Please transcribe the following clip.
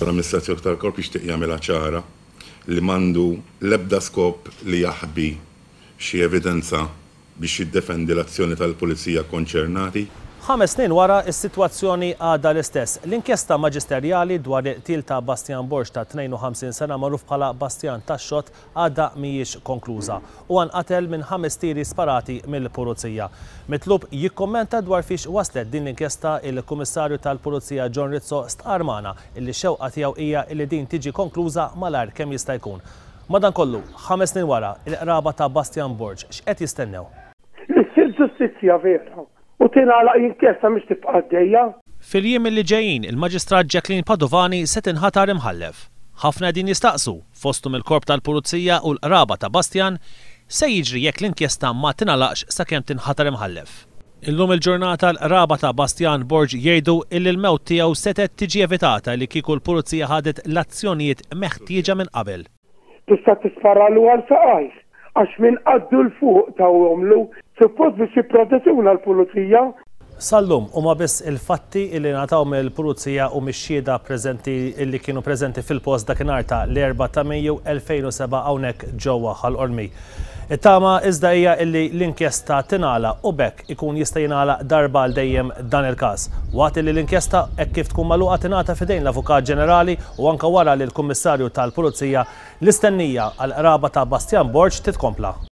L-amministrazzjoni tal-korp jixtieq jagħmilha ċara li m'għandu l-ebda skop li jaħbi xi evidenza biex jiddefendi l-azzjoni tal-pulizija konċernati. 5 snin wara, is-sitwazzjoni għadha l-istess. L-inkjesta maġisterjali dwar il-qtil ta' Bastian Borġ ta' 52 sena magħruf bħala Bastian Taxxot għadha mhijiex konkluża u nqatel minn 5 tieri sparati mill-Pulizija. Mitlub jikkommenta dwar fiex waslet din l-inkjesta il-Kummissarju tal-Pulizija John Rizzo stqarmana illi xewqa tiegħu hija li din tiġi konkluża malajr kemm jista' jkun. Madankollu, 5 snin wara, il-qraba ta' Bastian Borġ x'qed jistennew? Issir ġustizzja vera u tingħalaq l-inkjesta mhix tibqa' għaddejja. Fil-jiem li ġejjin, il-Maġistrat Jacqueline Padovani se tinħatar imħallef. Ħafna din jistaqsu fosthom il-korp tal-Pulizija u l-qraba ta' Bastian se jiġri jekk l-inkjesta ma tingħalaqx sakemm tinħatar imħallef. Illum il-ġurnata l-qraba ta' Bastian Borġ jgħidu illi l-mewt tiegħu setet tiġi evitata li kieku l-Pulizija ħadet l-azzjonijiet meħtieġa minn qabel. Tista' tisparralu għal saqajh għax minn qaddu l-fuq ta' għomlu suppost biex jipproteġuna l-Pulizija. Sallum huma biss il-fatti illi nataw mill-Pulizija u mix-xhieda preżenti illi kienu preżenti fil-post dakinhar ta' l-4 ta' Mejju 2007 hawnhekk ġewwa ħal-Qormi. It-tama iżda hija illi l-inkjesta tingħala u bekk ikun jista' jingħalaq darba għal dejjem dan il-każ. Waqt li l-inkjesta hekk kif tkun magħluqa tingħata f'idejn l-Avukat Ġenerali u anke wara li l-Kummissarju tal-Pulizija l-istennija għall qraba ta' Bastian Borġ titkompla.